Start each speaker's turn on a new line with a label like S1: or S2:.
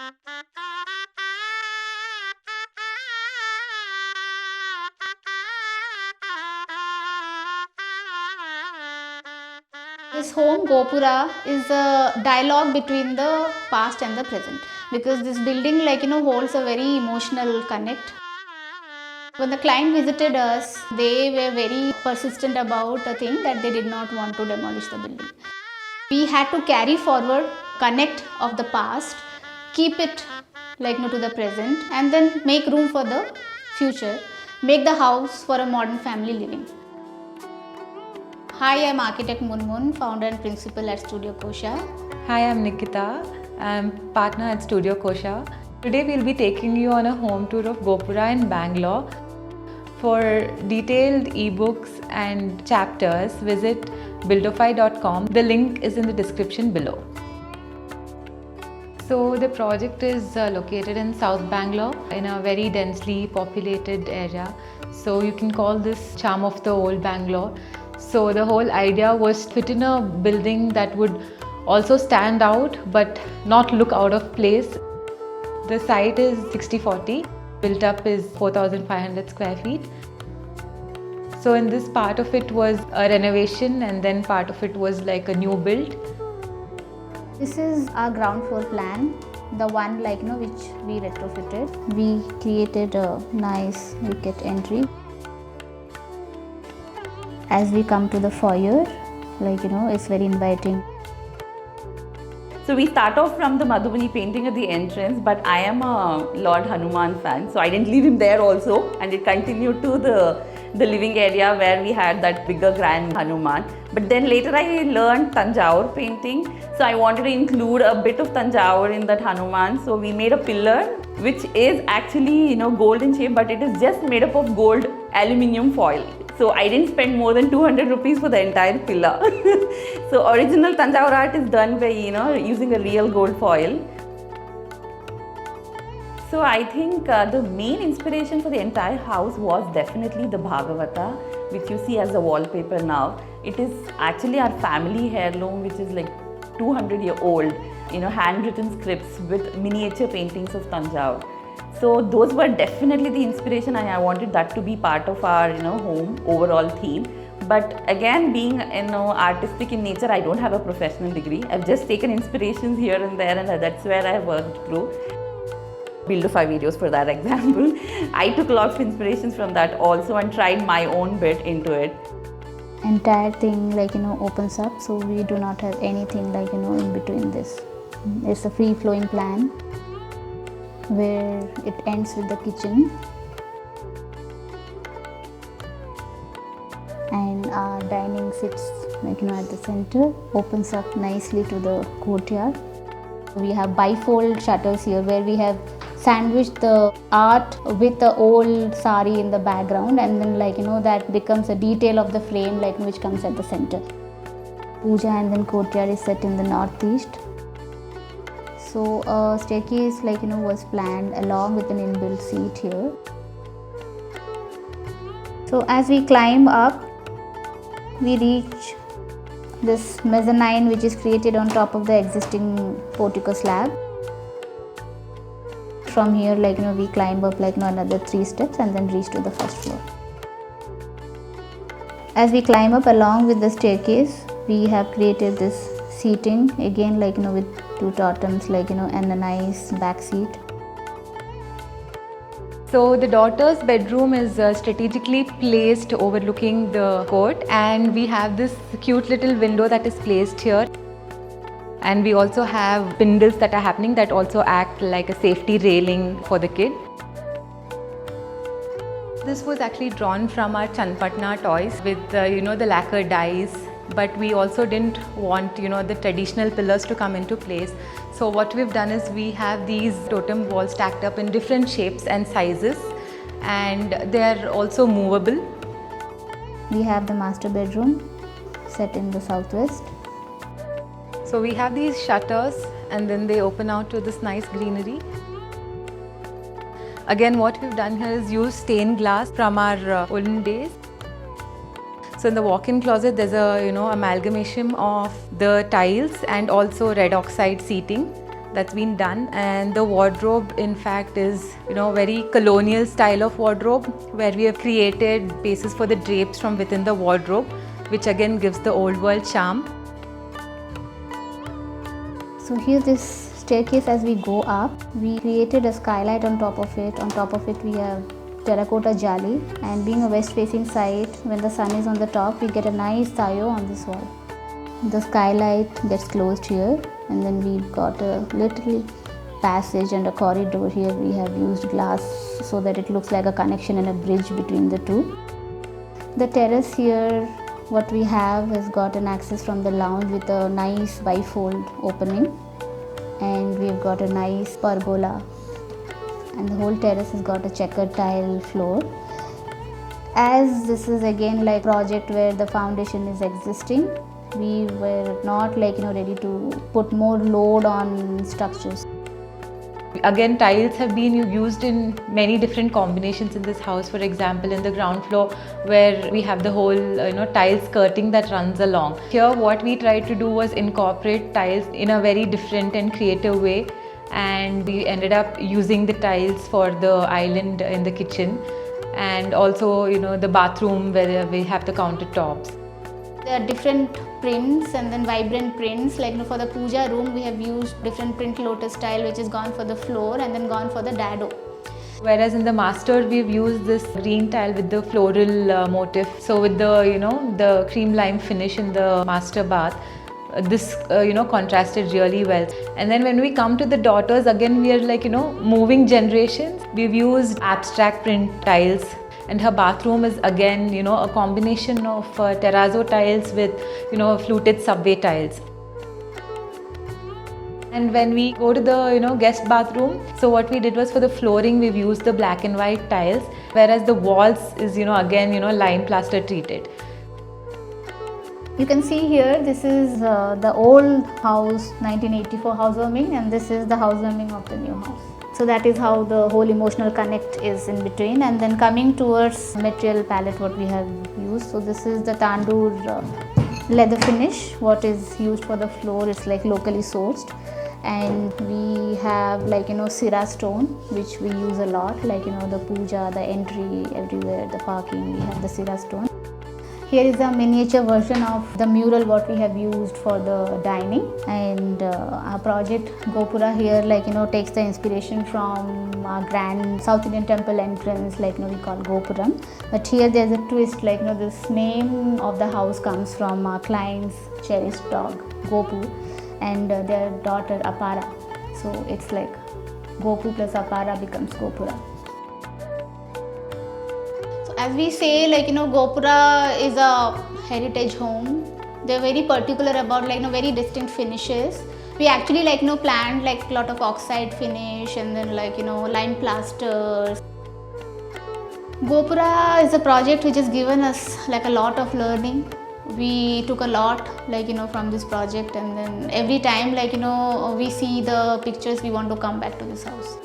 S1: This home, Gopura, is a dialogue between the past and the present, because this building holds a very emotional connect. When the client visited us, they were very persistent about a thing that they did not want to demolish the building. We had to carry forward, connect of the past, keep it to the present, and then make room for the future, make the house for a modern family living. Hi, I'm architect Munmun, founder and principal at Studio Kosha.
S2: Hi, I'm Nikita. I'm partner at Studio Kosha. Today we'll be taking you on a home tour of Gopura in Bangalore. For detailed ebooks and chapters, visit buildofy.com. The link is in the description below. So the project is located in South Bangalore in a very densely populated area. So you can call this charm of the old Bangalore. So the whole idea was to fit in a building that would also stand out but not look out of place. The site is 60/40. Built up is 4,500 square feet. So in this part of it was a renovation and then part of it was like a new build.
S1: This is our ground floor plan, the one which we retrofitted. We created a nice wicket entry. As we come to the foyer, it's very inviting.
S3: So we start off from the Madhubani painting at the entrance, but I am a Lord Hanuman fan, so I didn't leave him there also, and it continued to the living area where we had that bigger grand Hanuman. But then later I learned Tanjore painting, so I wanted to include a bit of Tanjore in that Hanuman. So we made a pillar which is actually gold in shape, but it is just made up of gold aluminium foil. So I didn't spend more than 200 rupees for the entire pillar. So original Tanjore art is done by using a real gold foil. So I think the main inspiration for the entire house was definitely the Bhagavata, which you see as a wallpaper now. It is actually our family heirloom, which is like 200-year-old, handwritten scripts with miniature paintings of Tanjore. So those were definitely the inspiration, and I wanted that to be part of our home overall theme. But again, being artistic in nature, I don't have a professional degree. I've just taken inspirations here and there, and that's where I worked through. Buildofy videos for that example. I took a lot of inspirations from that also and tried my own bit into it.
S1: Entire thing opens up, so we do not have anything in between this. It's a free flowing plan where it ends with the kitchen, and our dining sits at the center, opens up nicely to the courtyard. We have bifold shutters here where we have sandwiched the art with the old sari in the background, and then that becomes a detail of the frame which comes at the center. Pooja and then courtyard is set in the northeast. So a staircase was planned along with an inbuilt seat here. So as we climb up, we reach this mezzanine which is created on top of the existing portico slab. From here we climb up another 3 steps and then reach to the first floor. As we climb up along with the staircase, we have created this seating again with 2 totems and a nice back seat.
S2: So the daughter's bedroom is strategically placed overlooking the court, and we have this cute little window that is placed here. And we also have spindles that are happening that also act like a safety railing for the kid. This was actually drawn from our Chanpatna toys with the lacquer dyes, but we also didn't want the traditional pillars to come into place. So what we've done is we have these totem walls stacked up in different shapes and sizes, and they are also movable.
S1: We have the master bedroom set in the southwest.
S2: So we have these shutters and then they open out to this nice greenery. Again, what we've done here is use stained glass from our olden days. So in the walk-in closet, there's a amalgamation of the tiles and also red oxide seating that's been done, and the wardrobe in fact is very colonial style of wardrobe, where we have created spaces for the drapes from within the wardrobe, which again gives the old world charm.
S1: So here this staircase, as we go up, we created a skylight on top of it. On top of it we have terracotta jaali, and being a west facing site, when the sun is on the top, we get a nice tayo on this wall. The skylight gets closed here, and then we've got a little passage and a corridor. Here we have used glass so that it looks like a connection and a bridge between the two. The terrace here, what we have has got an access from the lounge with a nice bifold opening, and we've got a nice pergola, and the whole terrace has got a checkered tile floor. As this is again like project where the foundation is existing, we were not ready to put more load on structures.
S2: Again, tiles have been used in many different combinations in this house. For example, in the ground floor, where we have the whole tile skirting that runs along. Here what we tried to do was incorporate tiles in a very different and creative way, and we ended up using the tiles for the island in the kitchen, and also the bathroom where we have the countertops.
S1: There are different prints and then vibrant prints. For the Pooja room, we have used different print lotus style, which is gone for the floor and then gone for the dado.
S2: Whereas in the master, we've used this green tile with the floral motif. So with the the cream lime finish in the master bath, this contrasted really well. And then when we come to the daughters, again we are moving generations. We've used abstract print tiles. And her bathroom is again, a combination of terrazzo tiles with, fluted subway tiles. And when we go to the, guest bathroom, so what we did was, for the flooring, we've used the black and white tiles, whereas the walls is, again, lime plaster treated.
S1: You can see here, this is the old house, 1984 housewarming, and this is the housewarming of the new house. So that is how the whole emotional connect is in between. And then coming towards material palette, what we have used. So this is the tandoor leather finish. What is used for the floor is locally sourced. And we have Sira stone, which we use a lot, the puja, the entry, everywhere, the parking, we have the Sira stone. Here is a miniature version of the mural what we have used for the dining, and our project Gopura here takes the inspiration from our grand South Indian temple entrance we call Gopuram. But here there's a twist this name of the house comes from our client's cherished dog Gopu and their daughter Apara. So it's Gopu plus Apara becomes Gopura. As we say, Gopura is a heritage home. They're very particular about very distinct finishes. We actually planned a lot of oxide finish and then lime plasters. Gopura is a project which has given us a lot of learning. We took a lot from this project, and then every time we see the pictures, we want to come back to this house.